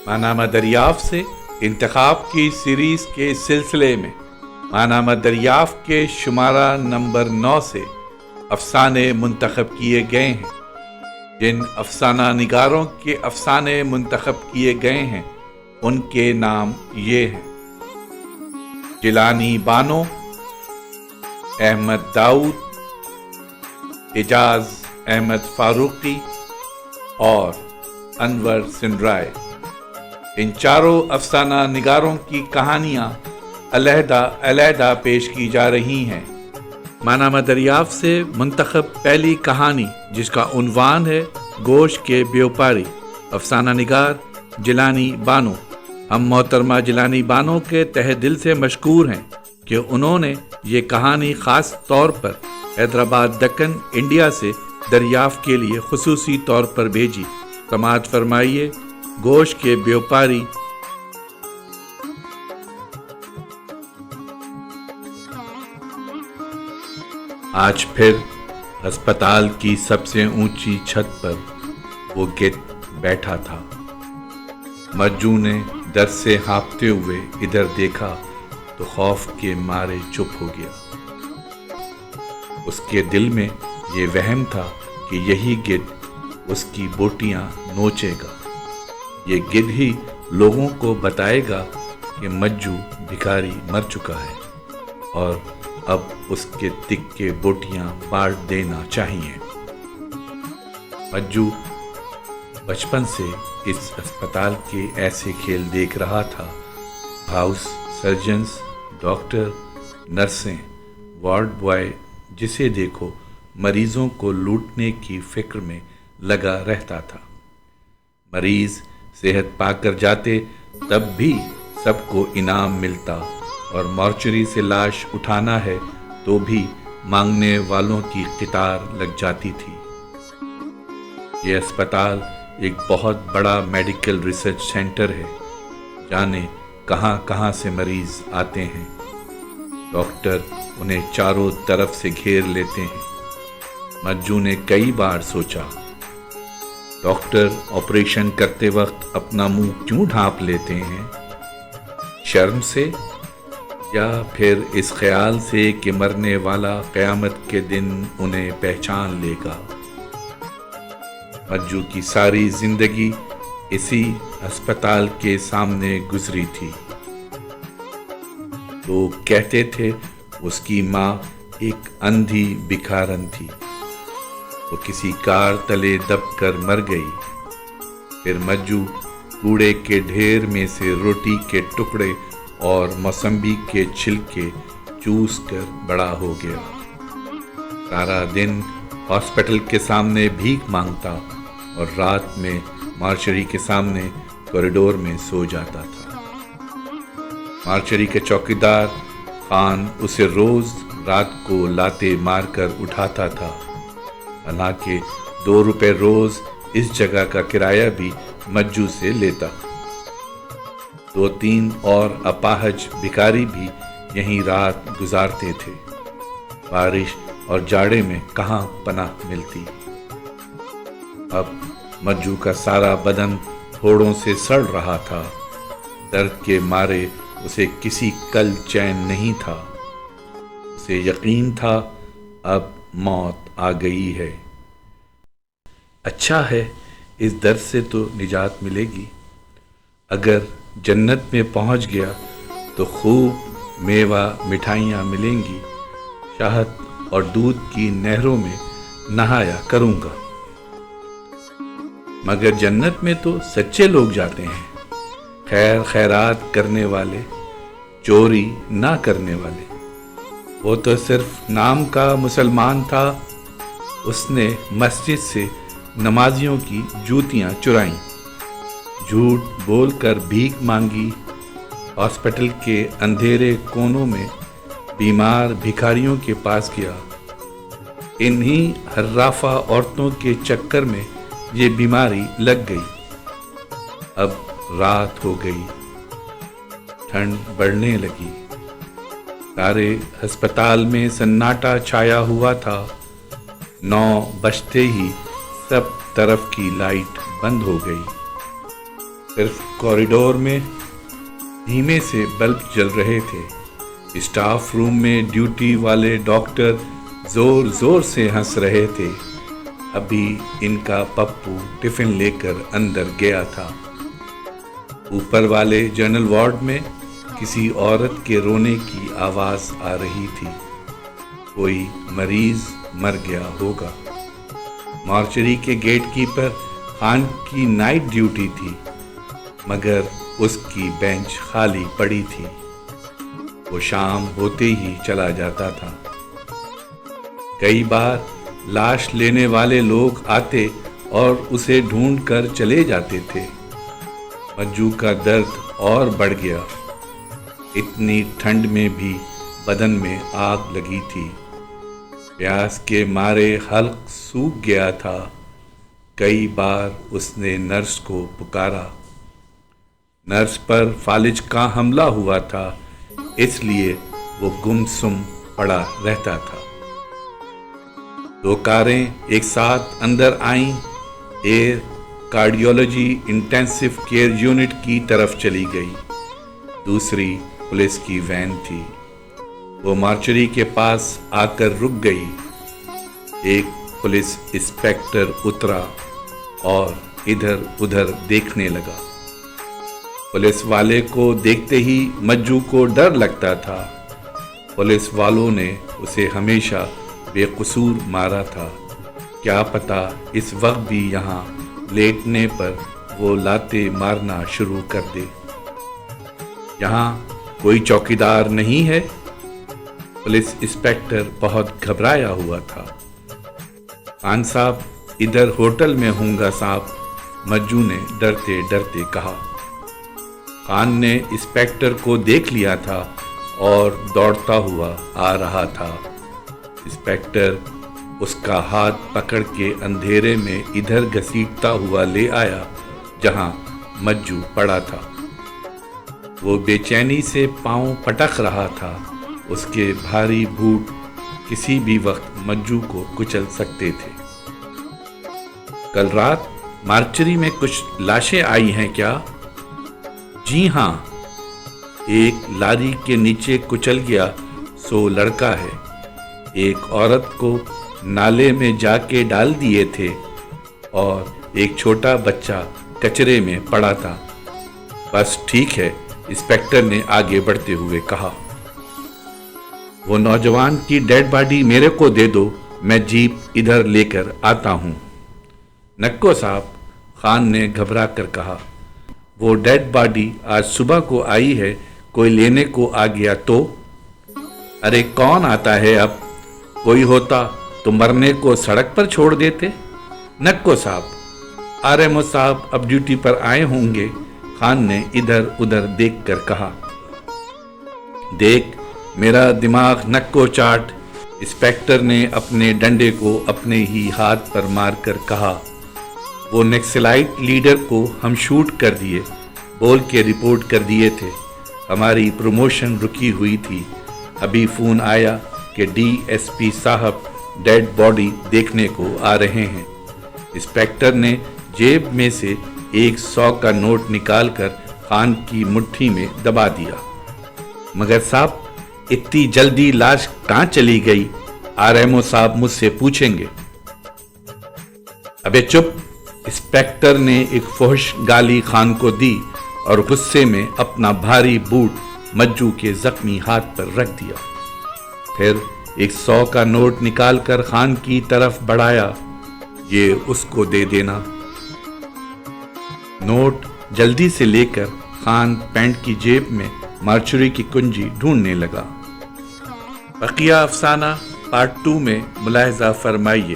मानामा दरियाफ्त से इंतखाब की सीरीज़ के सिलसिले में मानामा दरियाफ्त के शुमारा नंबर 9 से अफसाने मुंतखब किए गए हैं। जिन अफसाना निगारों के अफसाने मुंतखब किए गए हैं उनके नाम ये हैं: जिलानी बानो, अहमद दाऊद, एजाज अहमद फारूकी और अनवर सिंधराय। इन चारों अफसाना निगारों की कहानियाँ अलहदा पेश की जा रही हैं। मानामा दरियाफ्त से मुंतखब पहली कहानी, जिसका उन्वान है गोश्त के व्यापारी, अफसाना निगार जिलानी बानो। हम मोहतरमा जिलानी बानो के तहे दिल से मशकूर हैं कि उन्होंने ये कहानी ख़ास तौर पर हैदराबाद दक्कन इंडिया से दरियाफ्त के लिए खुसूसी तौर पर भेजी। समाअत फरमाइए गोश्त के व्यापारी। आज फिर अस्पताल की सबसे ऊंची छत पर वो गिद्ध बैठा था। मज्जू ने डर से हाँफते हुए इधर देखा तो खौफ के मारे चुप हो गया। उसके दिल में ये वहम था कि यही गिद्ध उसकी बोटियां नोचेगा। ये गिद्ध ही लोगों को बताएगा कि मज्जू भिखारी मर चुका है और अब उसके तिक्के बोटियां बांट देना चाहिए। मज्जू बचपन से इस अस्पताल के ऐसे खेल देख रहा था। हाउस सर्जन्स, डॉक्टर, नर्सें, वार्ड बॉय, जिसे देखो मरीजों को लूटने की फिक्र में लगा रहता था। मरीज सेहत पाकर जाते तब भी सबको इनाम मिलता और मॉर्चरी से लाश उठाना है तो भी मांगने वालों की कतार लग जाती थी। ये अस्पताल एक बहुत बड़ा मेडिकल रिसर्च सेंटर है। जाने कहाँ से मरीज आते हैं। डॉक्टर उन्हें चारों तरफ से घेर लेते हैं। मज्जू ने कई बार सोचा, डॉक्टर ऑपरेशन करते वक्त अपना मुंह क्यों ढांप लेते हैं? शर्म से या फिर इस ख्याल से कि मरने वाला क़यामत के दिन उन्हें पहचान लेगा। मज्जू की सारी जिंदगी इसी अस्पताल के सामने गुजरी थी। लोग कहते थे उसकी माँ एक अंधी भिखारन थी। वो किसी कार तले दबकर मर गई। फिर मज्जू कूड़े के ढेर में से रोटी के टुकड़े और मौसम्बी के छिलके चूस कर बड़ा हो गया। सारा दिन हॉस्पिटल के सामने भीख मांगता और रात में मार्चरी के सामने कॉरिडोर में सो जाता था। मार्चरी के चौकीदार खान उसे रोज रात को लाते मारकर उठाता था। हालांकि 2 रुपए रोज इस जगह का किराया भी मज्जू से लेता। 2-3 और अपाहज भिखारी भी यहीं रात गुजारते थे। बारिश और जाड़े में कहाँ पनाह मिलती। अब मज्जू का सारा बदन फोड़ों से सड़ रहा था। दर्द के मारे उसे किसी कल चैन नहीं था। उसे यकीन था अब मौत आ गई है। अच्छा है, इस दर्द से तो निजात मिलेगी। अगर जन्नत में पहुंच गया तो खूब मेवा मिठाइयाँ मिलेंगी। शहद और दूध की नहरों में नहाया करूँगा। मगर जन्नत में तो सच्चे लोग जाते हैं, खैर खैरात करने वाले, चोरी ना करने वाले। वो तो सिर्फ नाम का मुसलमान था। उसने मस्जिद से नमाजियों की जूतियाँ चुराईं, झूठ बोलकर भीख मांगी, हॉस्पिटल के अंधेरे कोनों में बीमार भिखारियों के पास गया। इन्हीं हर्राफा औरतों के चक्कर में ये बीमारी लग गई। अब रात हो गई, ठंड बढ़ने लगी। सारे अस्पताल में सन्नाटा छाया हुआ था। 9 बजते ही सब तरफ की लाइट बंद हो गई। صرف کوریڈور میں دھیمے سے بلب جل رہے تھے۔ اسٹاف روم میں ڈیوٹی والے ڈاکٹر زور زور سے ہنس رہے تھے۔ ابھی ان کا پپو ٹفن لے کر اندر گیا تھا۔ اوپر والے جنرل وارڈ میں کسی عورت کے رونے کی آواز آ رہی تھی۔ کوئی مریض مر گیا ہوگا۔ مارچری کے گیٹ کیپر خان کی نائٹ ڈیوٹی تھی، مگر اس کی بینچ خالی پڑی تھی۔ وہ شام ہوتے ہی چلا جاتا تھا۔ کئی بار لاش لینے والے لوگ آتے اور اسے ڈھونڈ کر چلے جاتے تھے۔ مجو کا درد اور بڑھ گیا۔ اتنی ٹھنڈ میں بھی بدن میں آگ لگی تھی۔ پیاس کے مارے حلق سوکھ گیا تھا۔ کئی بار اس نے نرس کو پکارا۔ نرس پر فالج کا حملہ ہوا تھا، اس لیے وہ گم سم پڑا رہتا تھا۔ 2 کاریں ایک ساتھ اندر آئیں۔ Air cardiology intensive care unit کی طرف چلی گئی۔ دوسری پولیس کی وین تھی۔ وہ مارچری کے پاس آ کر رک گئی۔ ایک پولیس انسپکٹر اترا اور ادھر ادھر دیکھنے لگا۔ پولیس والے کو دیکھتے ہی مجو کو ڈر لگتا تھا۔ پولیس والوں نے اسے ہمیشہ بے قصور مارا تھا۔ کیا پتہ اس وقت بھی یہاں لیٹنے پر وہ لاتے مارنا شروع کر دے۔ یہاں کوئی چوکیدار نہیں ہے؟ پولیس انسپکٹر بہت گھبرایا ہوا تھا۔ خان صاحب ادھر ہوٹل میں ہوں گا صاحب، مجو نے ڈرتے ڈرتے کہا۔ خان نے انسپکٹر کو دیکھ لیا تھا اور دوڑتا ہوا آ رہا تھا۔ انسپکٹر اس کا ہاتھ پکڑ کے اندھیرے میں ادھر گھسیٹتا ہوا لے آیا جہاں مجو پڑا تھا۔ وہ بے چینی سے پاؤں پٹک رہا تھا۔ اس کے بھاری بوٹ کسی بھی وقت مجو کو کچل سکتے تھے۔ کل رات مارچری میں کچھ لاشیں آئی ہیں کیا؟ جی ہاں، ایک لاری کے نیچے کچل گیا سو لڑکا ہے۔ ایک عورت کو نالے میں جا کے ڈال دیے تھے اور ایک چھوٹا بچہ کچرے میں پڑا تھا۔ بس ٹھیک ہے، انسپکٹر نے آگے بڑھتے ہوئے کہا۔ وہ نوجوان کی ڈیڈ باڈی میرے کو دے دو، میں جیپ ادھر لے کر آتا ہوں۔ نکو صاحب، خان نے گھبرا کر کہا، وہ ڈیڈ باڈی آج صبح کو آئی ہے، کوئی لینے کو آ گیا تو؟ ارے کون آتا ہے اب؟ کوئی ہوتا تو مرنے کو سڑک پر چھوڑ دیتے۔ نکو صاحب، RMO صاحب اب ڈیوٹی پر آئے ہوں گے، خان نے ادھر ادھر دیکھ کر کہا۔ دیکھ میرا دماغ نکو چاٹ، انسپکٹر نے اپنے ڈنڈے کو اپنے ہی ہاتھ پر مار کر کہا۔ وہ نیکسلائٹ لیڈر کو ہم شوٹ کر دیے، بول کے رپورٹ کر دیے تھے۔ ہماری پروموشن رکی ہوئی تھی۔ ابھی فون آیا کہ DSP صاحب ڈیڈ باڈی دیکھنے کو آ رہے ہیں۔ انسپکٹر نے جیب میں سے 100 کا نوٹ نکال کر خان کی مٹھی میں دبا دیا۔ مگر صاحب، اتنی جلدی لاش کہاں چلی گئی؟ RMO صاحب مجھ سے پوچھیں گے۔ ابے چپ! انسپکٹر نے ایک فحش گالی خان کو دی اور غصے میں اپنا بھاری بوٹ مجو کے زخمی ہاتھ پر رکھ دیا۔ پھر 100 کا نوٹ نکال کر خان کی طرف بڑھایا۔ یہ اس کو دے دینا۔ نوٹ جلدی سے لے کر خان پینٹ کی جیب میں مارچری کی کنجی ڈھونڈنے لگا۔ بقیہ افسانہ پارٹ 2 میں ملاحظہ فرمائیے۔